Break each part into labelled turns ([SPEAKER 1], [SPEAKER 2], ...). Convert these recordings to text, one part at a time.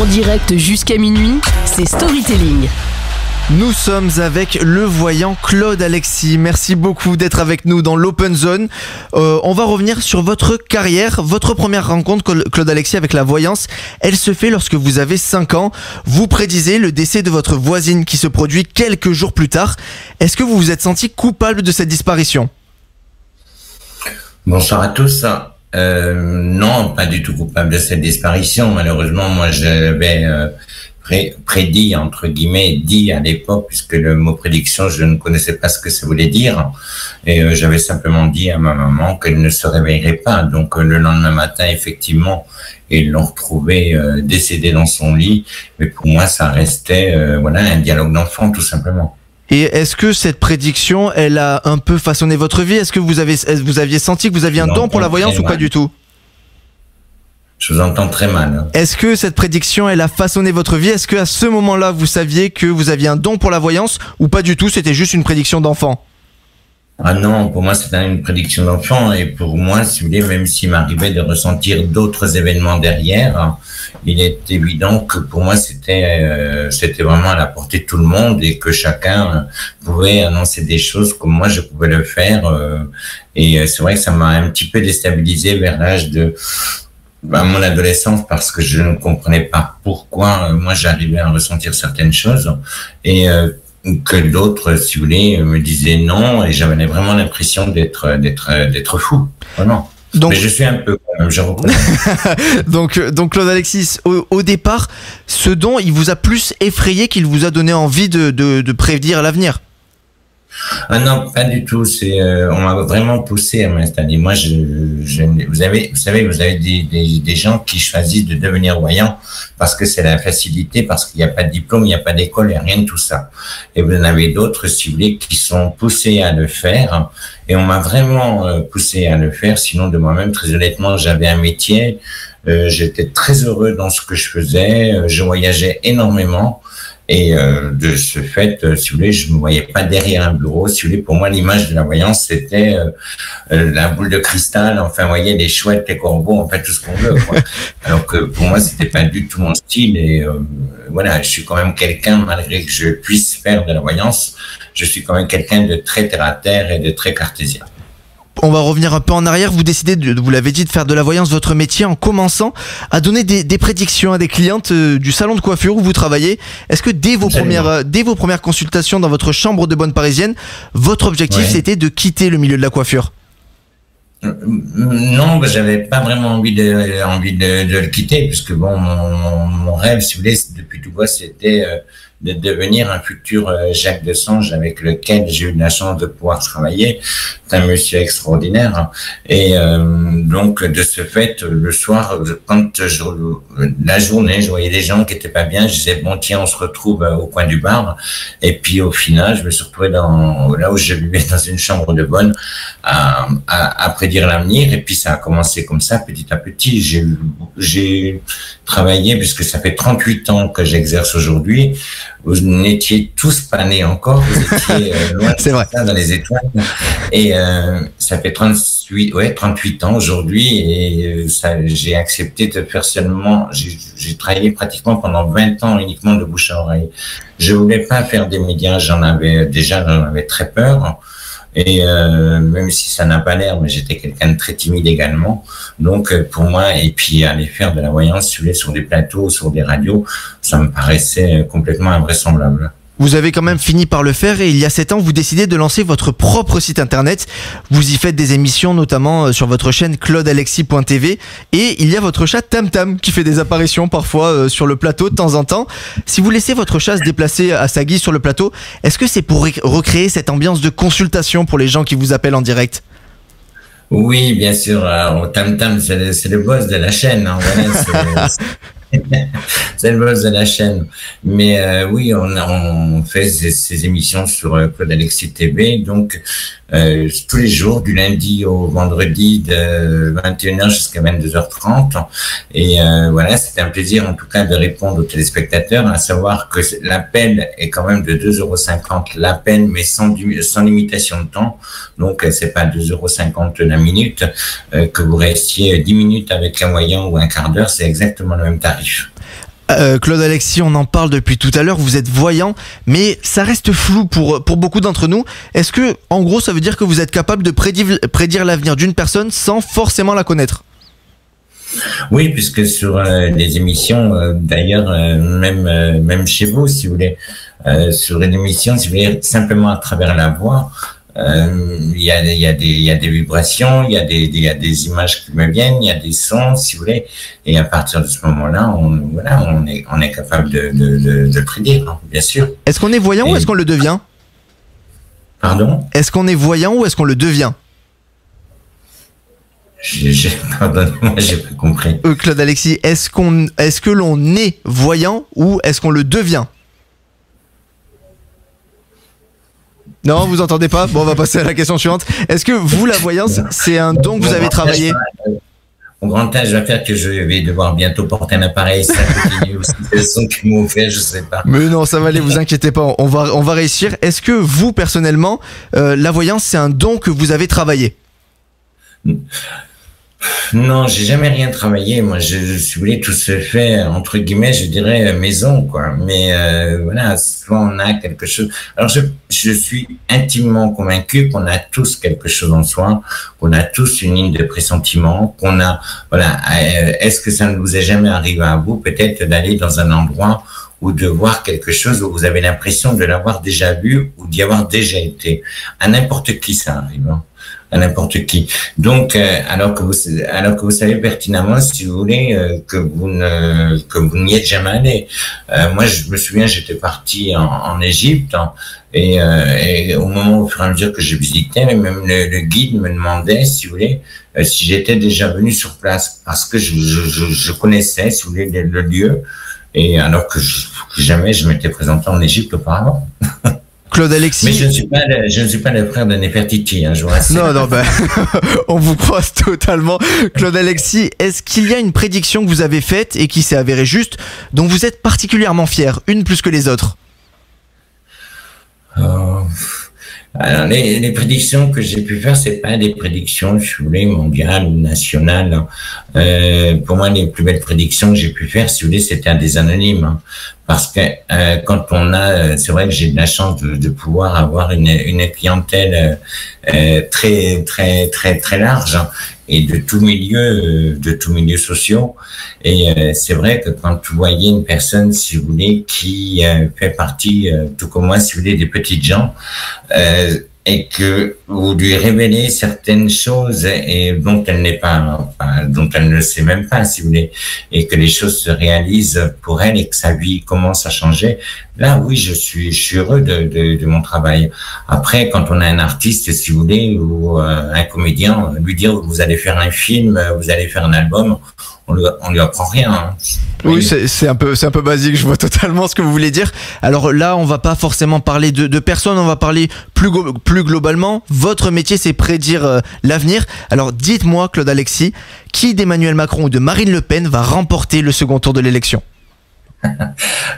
[SPEAKER 1] En direct jusqu'à minuit, c'est Storytelling.
[SPEAKER 2] Nous sommes avec le voyant Claude Alexis. Merci beaucoup d'être avec nous dans l'Open Zone. On va revenir sur votre carrière. Votre première rencontre, Claude Alexis, avec la voyance, elle se fait lorsque vous avez 5 ans. Vous prédisez le décès de votre voisine qui se produit quelques jours plus tard. Est-ce que vous vous êtes senti coupable de cette disparition ?
[SPEAKER 3] Bonsoir à tous. Non, pas du tout coupable de cette disparition. Malheureusement, moi, j'avais prédit, entre guillemets, dit à l'époque, puisque le mot prédiction, je ne connaissais pas ce que ça voulait dire. Et j'avais simplement dit à ma maman qu'elle ne se réveillerait pas. Donc, le lendemain matin, effectivement, ils l'ont retrouvée décédée dans son lit. Mais pour moi, ça restait un dialogue d'enfant, tout simplement.
[SPEAKER 2] Et est-ce que cette prédiction, elle a un peu façonné votre vie ? Est-ce que vous aviez senti que vous aviez un don pour la voyance ou pas du tout ?
[SPEAKER 3] Je vous entends très mal.
[SPEAKER 2] Est-ce que cette prédiction, elle a façonné votre vie ? Est-ce qu'à ce moment-là, vous saviez que vous aviez un don pour la voyance ou pas du tout ? C'était juste une prédiction d'enfant ?
[SPEAKER 3] Ah non, pour moi, c'était une prédiction d'enfant. Et pour moi, si vous voulez, même s'il m'arrivait de ressentir d'autres événements derrière, il est évident que pour moi, c'était vraiment à la portée de tout le monde et que chacun pouvait annoncer des choses comme moi, je pouvais le faire. Et c'est vrai que ça m'a un petit peu déstabilisé vers l'âge de mon adolescence parce que je ne comprenais pas pourquoi moi, j'arrivais à ressentir certaines choses. Et que d'autres, si vous voulez, me disaient non, et j'avais vraiment l'impression d'être fou, vraiment. Donc, mais je suis un peu, quand même, je reconnais.
[SPEAKER 2] donc Claude Alexis, au départ, ce don, il vous a plus effrayé qu'il vous a donné envie de prévenir l'avenir?
[SPEAKER 3] Ah non, pas du tout. On m'a vraiment poussé à m'installer. Moi, vous savez, vous avez des gens qui choisissent de devenir voyants parce que c'est la facilité, parce qu'il n'y a pas de diplôme, il n'y a pas d'école, il n'y a rien de tout ça. Et vous en avez d'autres, si vous voulez, qui sont poussés à le faire. Et on m'a vraiment poussé à le faire. Sinon, de moi-même, très honnêtement, j'avais un métier. J'étais très heureux dans ce que je faisais. Je voyageais énormément. Et de ce fait, si vous voulez, je ne me voyais pas derrière un bureau. Si vous voulez, pour moi, l'image de la voyance, c'était la boule de cristal, enfin, vous voyez, les chouettes, les corbeaux, en fait, tout ce qu'on veut, quoi. Alors que pour moi, c'était pas du tout mon style. Et voilà, je suis quand même quelqu'un, malgré que je puisse faire de la voyance, je suis quand même quelqu'un de très terre-à-terre et de très cartésien.
[SPEAKER 2] On va revenir un peu en arrière. Vous décidez, vous l'avez dit, de faire de la voyance votre métier en commençant à donner des prédictions à des clientes du salon de coiffure où vous travaillez. Est-ce que dès vos premières consultations dans votre chambre de bonne parisienne, votre objectif c'était de quitter le milieu de la coiffure ?
[SPEAKER 3] Non, j'avais pas vraiment envie de le quitter, puisque bon, mon rêve, si vous voulez, depuis tout bas, c'était de devenir un futur Jacques Desange avec lequel j'ai eu la chance de pouvoir travailler. C'est un monsieur extraordinaire. Et donc, de ce fait, le soir, la journée, je voyais des gens qui étaient pas bien. Je disais, bon, tiens, on se retrouve au coin du bar. Et puis, au final, je me suis retrouvé là où je vivais dans une chambre de bonne à prédire l'avenir. Et puis, ça a commencé comme ça, petit à petit. J'ai travaillé, puisque ça fait 38 ans que j'exerce aujourd'hui. Vous n'étiez tous pas nés encore, vous étiez loin de ça dans les étoiles. Et ça fait 38 ans aujourd'hui, et j'ai accepté de faire seulement, j'ai travaillé pratiquement pendant 20 ans uniquement de bouche à oreille. Je voulais pas faire des médias, j'en avais très peur. Et même si ça n'a pas l'air, mais j'étais quelqu'un de très timide également. Donc pour moi, et puis aller faire de la voyance sur des plateaux, sur des radios, ça me paraissait complètement invraisemblable.
[SPEAKER 2] Vous avez quand même fini par le faire et il y a 7 ans, vous décidez de lancer votre propre site internet. Vous y faites des émissions, notamment sur votre chaîne claudealexis.tv, et il y a votre chat Tam Tam qui fait des apparitions parfois sur le plateau de temps en temps. Si vous laissez votre chat se déplacer à sa guise sur le plateau, est-ce que c'est pour recréer cette ambiance de consultation pour les gens qui vous appellent en direct ?
[SPEAKER 3] Oui, bien sûr. Tam Tam, c'est le boss de la chaîne. Hein, voilà, c'est le boss de la chaîne. Mais oui, on fait ces émissions sur Claude Alexis TV, donc tous les jours, du lundi au vendredi, de 21h jusqu'à 22h30. Et voilà, c'était un plaisir en tout cas de répondre aux téléspectateurs, à savoir que l'appel est quand même de 2,50 € l'appel, mais sans limitation de temps. Donc c'est pas 2,50 € la minute, que vous restiez 10 minutes avec un voyant ou un quart d'heure, c'est exactement le même tarif.
[SPEAKER 2] Claude Alexis, on en parle depuis tout à l'heure, vous êtes voyant, mais ça reste flou pour beaucoup d'entre nous. Est-ce que, en gros, ça veut dire que vous êtes capable de prédire l'avenir d'une personne sans forcément la connaître?
[SPEAKER 3] Oui, puisque sur les émissions, d'ailleurs, même chez vous, si vous voulez, sur une émission, si vous voulez, simplement à travers la voix, il y a des vibrations, il y a des images qui me viennent, il y a des sons, si vous voulez, et à partir de ce moment-là, on est capable de prédire, hein, bien sûr.
[SPEAKER 2] Est-ce qu'on est voyant ou est-ce qu'on le devient?
[SPEAKER 3] Pardon?
[SPEAKER 2] Est-ce qu'on est voyant ou est-ce qu'on le devient?
[SPEAKER 3] Pardonnez-moi, j'ai pas compris.
[SPEAKER 2] Claude Alexis, est-ce que l'on est voyant ou est-ce qu'on le devient? Non, vous entendez pas? Bon, on va passer à la question suivante. Est-ce que vous, la voyance, c'est un don que vous avez travaillé?
[SPEAKER 3] Mon grand âge va faire que je vais devoir bientôt porter un appareil, ça continue aussi, c'est le son qui m'ont fait, je sais pas.
[SPEAKER 2] Mais non, ça va aller, vous inquiétez pas, on va réussir. Est-ce que vous, personnellement, la voyance, c'est un don que vous avez travaillé?
[SPEAKER 3] Non, j'ai jamais rien travaillé. Moi, si vous voulez, tout se fait, entre guillemets, je dirais, maison, quoi. Mais voilà, souvent on a quelque chose. Alors, je suis intimement convaincu qu'on a tous quelque chose en soi, qu'on a tous une ligne de pressentiment, qu'on a, voilà. Est-ce que ça ne vous est jamais arrivé à vous, peut-être, d'aller dans un endroit ou de voir quelque chose où vous avez l'impression de l'avoir déjà vu ou d'y avoir déjà été? À n'importe qui, ça arrive, hein. À n'importe qui. Donc, alors que vous savez pertinemment, si vous voulez, que vous n'y êtes jamais allé. Moi, je me souviens, j'étais parti en Égypte, hein, et au moment, au fur et à mesure que je visitais, même le guide me demandait, si vous voulez, si j'étais déjà venu sur place, parce que je connaissais, si vous voulez, le lieu, et alors que jamais je m'étais présenté en Égypte auparavant.
[SPEAKER 2] Claude Alexis.
[SPEAKER 3] Mais je ne suis pas le frère de Nefertiti, hein, je vous rassure.
[SPEAKER 2] Non, ben, on vous croise totalement. Claude Alexis, est-ce qu'il y a une prédiction que vous avez faite et qui s'est avérée juste, dont vous êtes particulièrement fier, une plus que les autres?
[SPEAKER 3] Alors, les prédictions que j'ai pu faire, c'est pas des prédictions, si vous voulez, mondiales ou nationales. Pour moi, les plus belles prédictions que j'ai pu faire, si vous voulez, c'était à des anonymes. Hein. Parce que quand on a, c'est vrai que j'ai de la chance de pouvoir avoir une clientèle très large, hein, et de tout milieu sociaux. Et c'est vrai que quand vous voyez une personne, si vous voulez, qui fait partie, tout comme moi, si vous voulez, des petites gens, et que vous lui révélez certaines choses et dont elle dont elle ne le sait même pas, si vous voulez, et que les choses se réalisent pour elle et que sa vie commence à changer. Là, oui, je suis heureux de mon travail. Après, quand on a un artiste, si vous voulez, ou un comédien, lui dire vous allez faire un film, vous allez faire un album, on lui apprend rien. Hein.
[SPEAKER 2] Oui, c'est un peu basique, je vois totalement ce que vous voulez dire. Alors là, on va pas forcément parler de personnes, on va parler plus globalement. Votre métier, c'est prédire l'avenir. Alors dites-moi, Claude Alexis, qui d'Emmanuel Macron ou de Marine Le Pen va remporter le second tour de l'élection?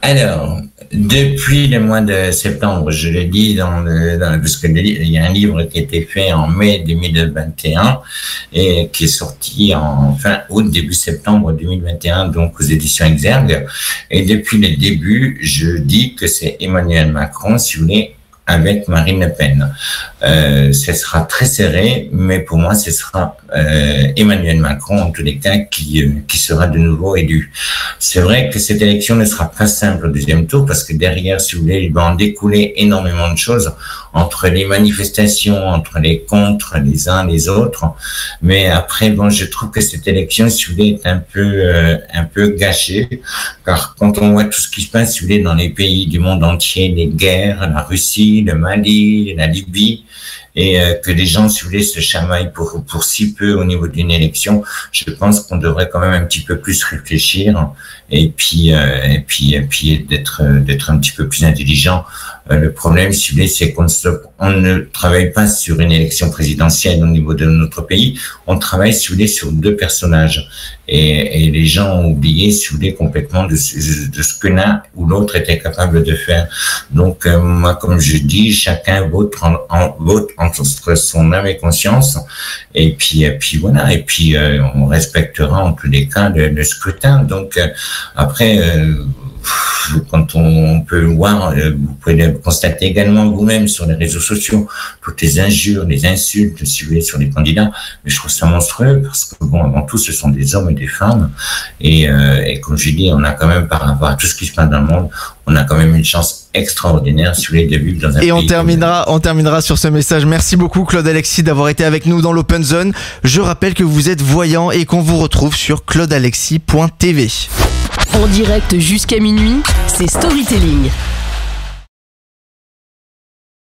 [SPEAKER 3] Alors, depuis le mois de septembre, je le dis parce que il y a un livre qui a été fait en mai 2021 et qui est sorti en fin août, début septembre 2021, donc aux éditions Exergue. Et depuis le début, je dis que c'est Emmanuel Macron, si vous voulez, avec Marine Le Pen. Ce sera très serré, mais pour moi, ce sera Emmanuel Macron, en tous les cas, qui sera de nouveau élu. C'est vrai que cette élection ne sera pas simple au deuxième tour, parce que derrière, si vous voulez, il va en découler énormément de choses, entre les manifestations, entre les contre, les uns, les autres. Mais après, bon, je trouve que cette élection, si vous voulez, est un peu gâchée, car quand on voit tout ce qui se passe, si vous voulez, dans les pays du monde entier, les guerres, la Russie, le Mali, la Libye, et que les gens, si vous voulez, se chamaillent pour si peu au niveau d'une élection, je pense qu'on devrait quand même un petit peu plus réfléchir et puis d'être un petit peu plus intelligent Le problème, si vous voulez, c'est qu'on ne travaille pas sur une élection présidentielle au niveau de notre pays. On travaille, si vous voulez, sur deux personnages. Et les gens ont oublié, si vous voulez, complètement de ce que l'un ou l'autre était capable de faire. Donc, moi, comme je dis, chacun vote entre son âme et conscience. Et puis voilà. Et puis, on respectera en tous les cas le scrutin. Donc, après, quand on peut voir, vous pouvez le constater également vous-même sur les réseaux sociaux, toutes les injures, les insultes, si vous voulez, sur les candidats. Mais je trouve ça monstrueux parce que bon, avant tout, ce sont des hommes et des femmes. Et comme je dis, on a quand même, par rapport à tout ce qui se passe dans le monde, on a quand même une chance extraordinaire, si vous voulez, de vivre dans un pays.
[SPEAKER 2] Et on terminera sur ce message. Merci beaucoup, Claude Alexis, d'avoir été avec nous dans l'Open Zone. Je rappelle que vous êtes voyant et qu'on vous retrouve sur claudealexis.tv.
[SPEAKER 1] En direct jusqu'à minuit, c'est Storytelling.